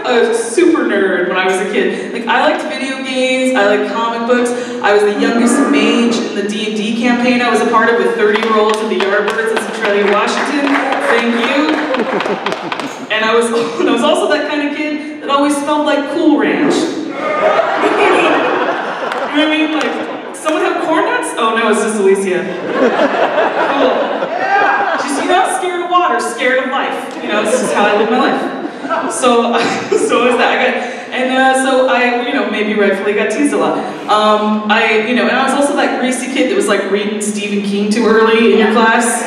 a super nerd when I was a kid. Like, I liked video games, I liked comic books. I was the youngest mage in the D&D campaign I was a part of with 30-year-olds in the Yardbirds in Centralia, Washington. Thank you. And I was also that kind of kid that always smelled like Cool Ranch. You know what I mean? Like, someone have corn nuts? Oh no, it's just Alicia. Cool. Just, you know, scared of water, scared of life. You know, this is how I live my life. So is that. So I, you know, maybe rightfully got teased a lot. And I was also that greasy kid that was like reading Stephen King too early in your class.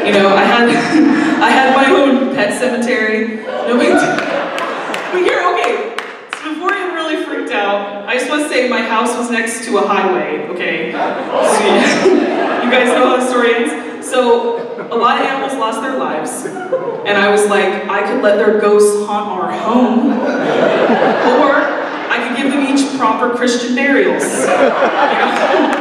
You know, I had my own pet cemetery. No big deal. But here, okay. So before you really freaked out, I just want to say my house was next to a highway. Okay. So, you guys know how the story ends. So a lot of animals lost their lives, and I was like, I could let their ghosts haunt our home, or I could give them each proper Christian burials. You know?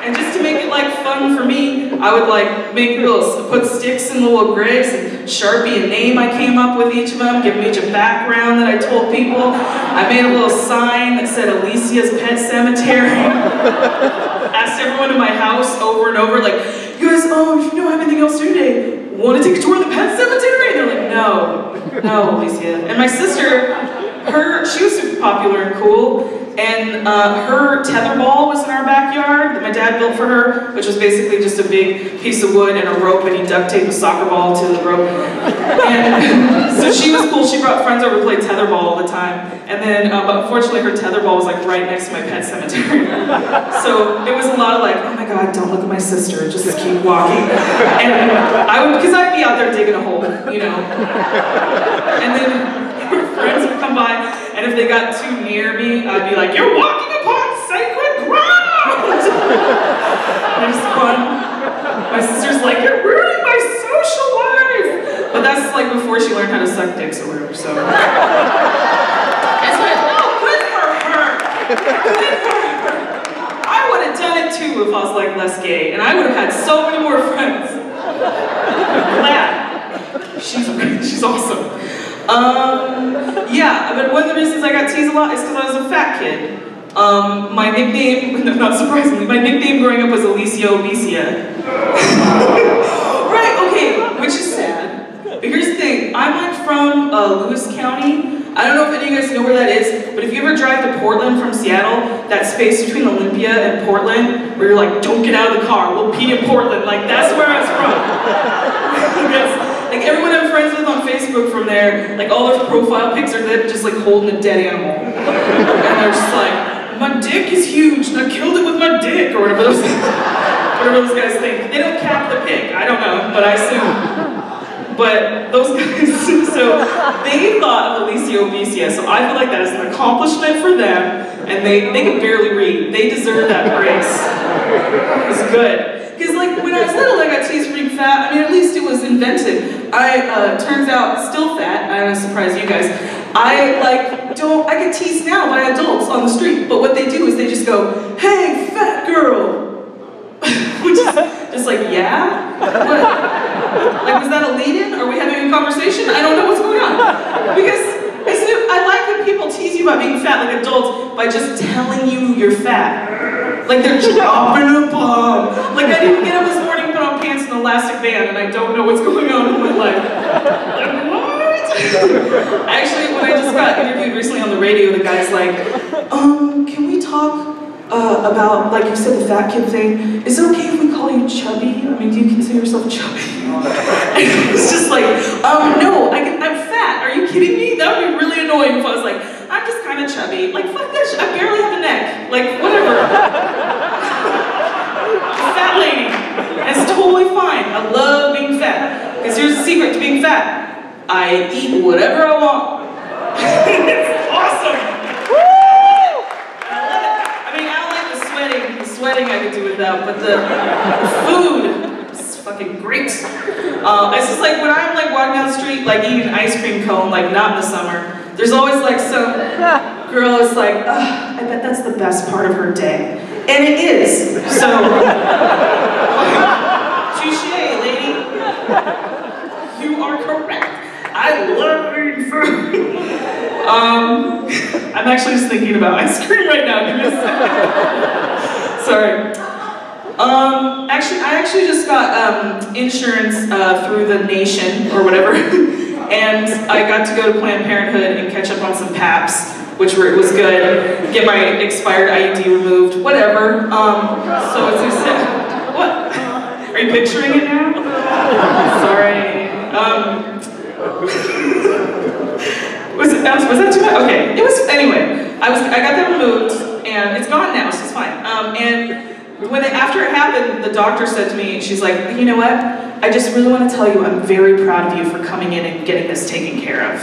And just to make it like fun for me, I would like put sticks in the little graves and Sharpie a name I came up with each of them, give them each a background that I told people. I made a little sign that said Alicia's Pet Cemetery. Asked everyone in my house over and over, like, you guys, you know anything else to do today? Want to take a tour of the pet cemetery? And they're like, no, Alicia. And my sister, she was super popular and cool, and her tetherball was in our backyard that my dad built for her, which was basically just a big piece of wood and a rope, and he duct taped a soccer ball to the rope. And so she was cool. She brought friends over to play tetherball all the time. And then, but unfortunately, her tetherball was like right next to my pet cemetery. So it was a lot of like, oh my God, don't look at my sister, just keep walking. And because I'd be out there digging a hole, you know. And then her friends would come by, and if they got too near me, I'd be like, you're walking upon sacred ground! And I just run. My sister's like, you're ruining my social life! But that's like before she learned how to suck dicks or whatever, so. It's like, oh, good for her! Good for her! I would have done it too if I was like less gay, and I would have had so many more friends. I'm glad. She's awesome. Yeah, but one of the reasons I got teased a lot is because I was a fat kid. My nickname, not surprisingly, my nickname growing up was Alicia Obesia. Right, okay, which is sad. But here's the thing, I'm like from Lewis County. I don't know if any of you guys know where that is, but if you ever drive to Portland from Seattle, that space between Olympia and Portland, where you're like, don't get out of the car, we'll pee in Portland, like that's where I was from. Like everyone I'm friends with on Facebook from there, like all their profile pics are them just like holding a dead animal. And they're just like, my dick is huge and I killed it with my dick, or whatever those guys think. They don't cap the pic, I don't know, but I assume. But those guys, so they thought of Alicia Obesia, so I feel like that is an accomplishment for them, and they can barely read. They deserve that praise. It's good. Because like when I was little, I got teased for being fat. I mean, at least it was invented. Turns out, still fat. I'm gonna surprise you guys. I get teased now by adults on the street, but what they do is they just go, "Hey, fat girl," which is just like, yeah. What? Like, was that a lead-in? Are we having a conversation? I don't know what's going on. Because I like when people tease you about being fat, like adults, by just telling you you're fat. Like they're dropping a bomb. Like I didn't get up this morning, put on pants and an elastic band, and I don't know what's going on in my life. Like, what? Actually, when I just got interviewed recently on the radio, the guy's like, can we talk about, like you said, the fat kid thing? Is it okay if we call you chubby? I mean, do you consider yourself chubby? And it was just like, no, I'm fat. Are you kidding me? That would be really annoying if I was like, I'm just kind of chubby. Like, fuck that shit. I barely have a neck. Like, whatever. Fat lady. It's totally fine. I love being fat. Because here's the secret to being fat. I eat whatever I want. It's awesome. Sweating I could do without, but the food is fucking great. It's just like when I'm like walking down the street, like eating an ice cream cone, like not in the summer, there's always like some girl is like, I bet that's the best part of her day. And it is. So, touche, lady. You are correct. I love her. eating food. I'm actually just thinking about ice cream right now. Give me a second. Sorry. I actually just got insurance through the nation or whatever, and I got to go to Planned Parenthood and catch up on some PAPs, which was good. Get my expired IUD removed, whatever. So it's just, what? Are you picturing it now? Sorry. Was that too much? Okay. It was anyway. I got that removed, and it's gone now, so it's fine. And after it happened, the doctor said to me, she's like, you know what? I just really want to tell you I'm very proud of you for coming in and getting this taken care of.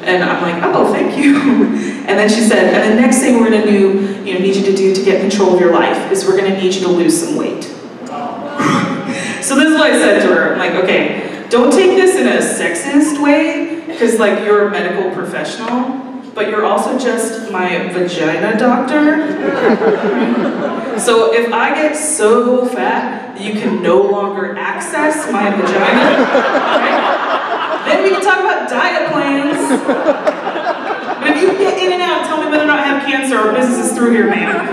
And I'm like, oh, thank you. And then she said, and the next thing we're going to need you to do to get control of your life is we're going to need you to lose some weight. So this is what I said to her. I'm like, okay, don't take this in a sexist way, because like you're a medical professional, but you're also just my vagina doctor. So if I get so fat that you can no longer access my vagina, right, then we can talk about diet plans. But if you get in and out, tell me whether or not I have cancer or business is through here, man.